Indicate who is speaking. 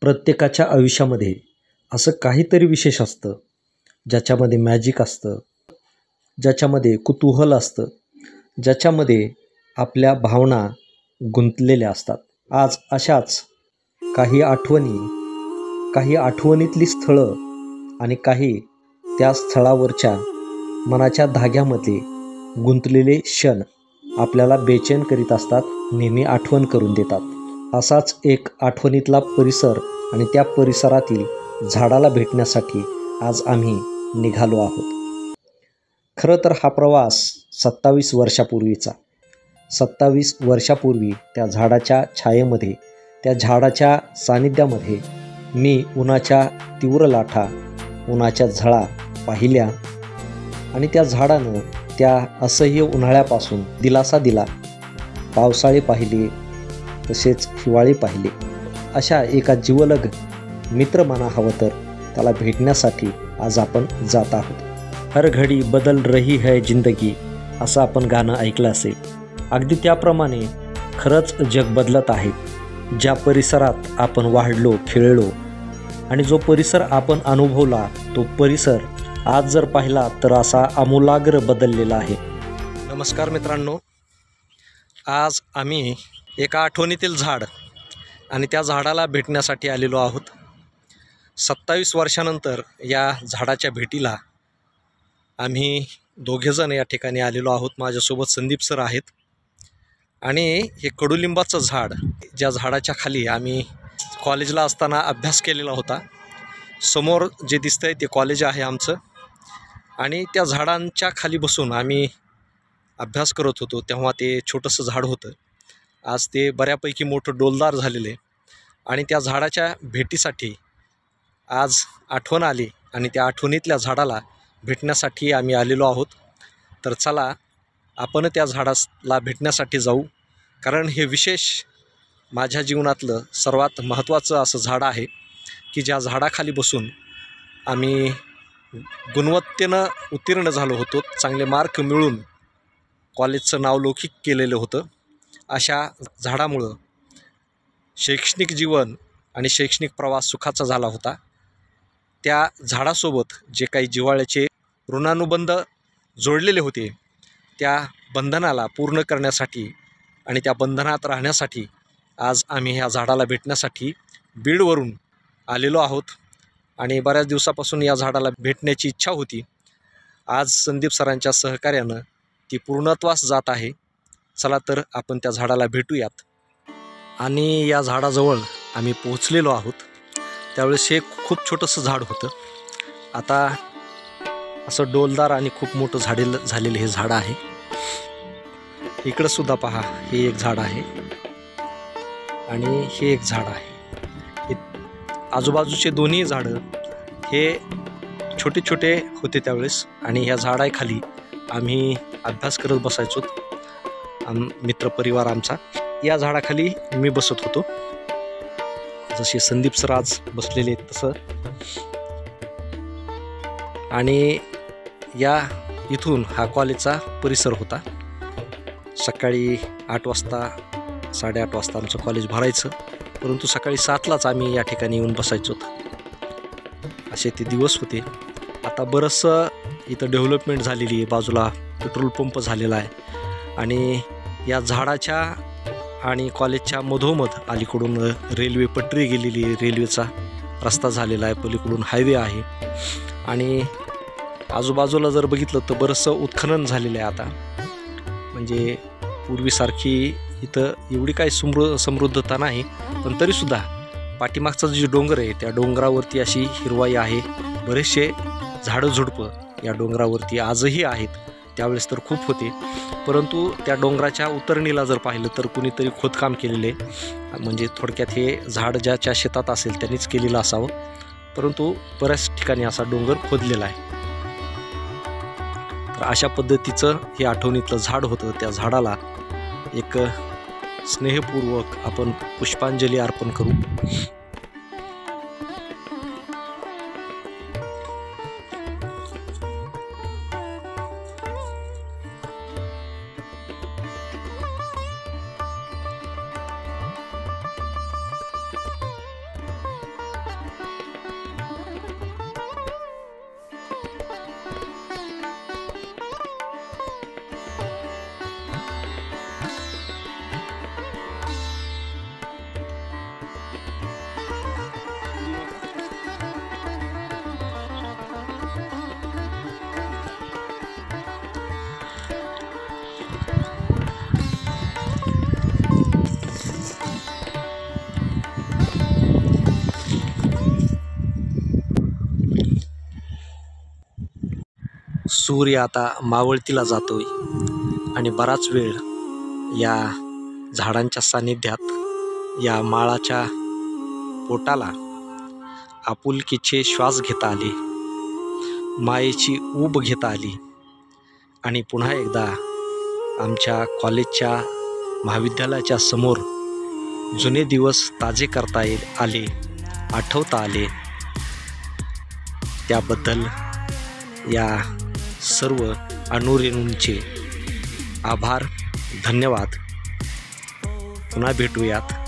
Speaker 1: प्रत्येकाच्या आयुष्यामध्ये असं काहीतरी विशेष असतं, ज्याच्यामध्ये मॅजिक असतं, ज्याच्यामध्ये कुतूहल असतं, ज्याच्यामध्ये आपल्या भावना गुंतलेल्या असतात. आज अशाच काही आठवणीतली स्थळं आणि काही त्या स्थळावरच्या मनाच्या धाग्यामध्ये गुंतलेले क्षण आपल्याला बेचैन करीत असतात, नेहमी आठवण करून देतात. असाच एक आठवणीतला परिसर आणि त्या परिसरातील झाडाला भेटण्यासाठी आज आम्ही निघालो आहोत. खरं तर हा प्रवास 27 वर्षापूर्वीचा. 27 वर्षापूर्वी त्या झाडाच्या छायेमध्ये, त्या झाडाच्या सानिध्यामध्ये मी उन्हाच्या तीव्र लाटा, उन्हाच्या झळा पाहिल्या आणि त्या झाडानं त्या असह्य उन्हाळ्यापासून दिलासा दिला. पावसाळे पाहिले, तसेच हिवाळी पाहिले. अशा एका जिवलग मित्र म्हणा हवं तर त्याला भेटण्यासाठी आज आपण जात आहोत. हर घडी बदल रही है जिंदगी, असं आपण गाणं ऐकलं असेल. अगदी त्याप्रमाणे खरंच जग बदलत आहे. ज्या परिसरात आपण वाढलो, खेळलो आणि जो परिसर आपण अनुभवला, तो परिसर आज जर पाहिला तर असा आमूलाग्र बदललेला आहे. नमस्कार मित्रांनो, आज आम्ही एका आठवणीतील झाड आणि त्या झाडाला भेटण्यासाठी आलेलो आहोत. 27 वर्षानंतर या झाडाच्या भेटीला आम्ही दोघेजण या ठिकाणी आलेलो आहोत. माझ्यासोबत संदीप सर आहेत आणि हे कडुलिंबाचं झाड, ज्या झाडाच्या खाली आम्ही कॉलेजला असताना अभ्यास केलेला होता. समोर जे दिसतंय ते कॉलेज आहे आमचं आणि त्या झाडांच्या खाली बसून आम्ही अभ्यास करत होतो. तेव्हा ते छोटंसं झाड होतं. आज ते बऱ्यापैकी मोठं डोलदार झालेले आणि त्या झाडाच्या भेटीसाठी आज आठवण आली आणि त्या आठवणीतल्या झाडाला भेटण्यासाठी आम्ही आलेलो आहोत. तर चला आपण त्या झाडाला भेटण्यासाठी जाऊ, कारण हे विशेष माझ्या जीवनातलं सर्वात महत्त्वाचं असं झाड आहे की ज्या झाडाखाली बसून आम्ही गुणवत्तेनं उत्तीर्ण झालो होतो. चांगले मार्क मिळून कॉलेजचं नावलौकिक केलेलं होतं. अशा झाडामुळं शैक्षणिक जीवन आणि शैक्षणिक प्रवास सुखाचा झाला होता. त्या झाडासोबत जे काही जिव्हाळ्याचे ऋणानुबंध जोडलेले होते, त्या बंधनाला पूर्ण करण्यासाठी आणि त्या बंधनात राहण्यासाठी आज आम्ही ह्या झाडाला भेटण्यासाठी बीडवरून आलेलो आहोत आणि बऱ्याच दिवसापासून या झाडाला भेटण्याची इच्छा होती. आज संदीप सरांच्या सहकार्यानं ती पूर्णत्वास जात आहे. चला तर आपण त्या झाडाला भेटूयात. आणि या झाडाजवळ आम्ही पोहोचलेलो आहोत. त्यावेळेस हे खूप छोटंसं झाड होतं. आता असं डोलदार आणि खूप मोठं झालेलं हे झाड आहे. इकडं सुद्धा पहा, हे एक झाड आहे आणि हे एक झाड आहे. हे आजूबाजूचे दोन्ही झाडं हे छोटे छोटे होते त्यावेळेस आणि ह्या झाडाखाली आम्ही अभ्यास करत बसायचो. मित्रपरिवार आमचा या झाडाखाली मी बसत होतो. जसे संदीप सर आज बसलेले आहेत तसं. आणि या इथून हा कॉलेजचा परिसर होता. सकाळी 8 वाजता 8:30 वाजता आमचं कॉलेज भरायचं, परंतु सकाळी 7लाच आम्ही या ठिकाणी येऊन बसायचो. असे ते दिवस होते. आता बरंचसं इथं डेव्हलपमेंट झालेली आहे. बाजूला पेट्रोल पंप झालेला आहे आणि या झाडाच्या आणि कॉलेजच्या मधोमध अलीकडून रेल्वे पटरी गेलेली आहे. रेल्वेचा रस्ता झालेला आहे. पलीकडून हायवे आहे आणि आजूबाजूला जर बघितलं तर बरंचसं उत्खनन झालेलं आहे आता. म्हणजे पूर्वीसारखी इथं एवढी काही समृद्धता नाही, पण तरीसुद्धा पाठीमागचा जो डोंगर आहे त्या डोंगरावरती अशी हिरवाई आहे. बरेचसे झाडं झुडपं या डोंगरावरती आजही आहेत. त्यावेळेस तर खूप होते, परंतु त्या डोंगराच्या उतरणीला जर पाहिलं तर कुणीतरी खोदकाम केलेले, म्हणजे थोडक्यात हे झाड ज्याच्या शेतात असेल त्यांनीच केलेलं असावं, परंतु बऱ्याच ठिकाणी असा डोंगर खोदलेला आहे. तर अशा पद्धतीचं हे आठवणीतलं झाड होतं. त्या झाडाला एक स्नेहपूर्वक आपण पुष्पांजली अर्पण करू. सूर्य आता मावळतीला जातोय आणि बराच वेळ या झाडांच्या सानिध्यात या माळाच्या पोटाला आपुलकीचे श्वास घेता आले, मायेची ऊब घेता आली आणि पुन्हा एकदा आमच्या कॉलेजच्या महाविद्यालयाच्या समोर जुने दिवस ताजे करता आले, आठवता आले. त्याबद्दल या सर्व अणुरेणूंचे आभार, धन्यवाद. पुन्हा भेटूयात.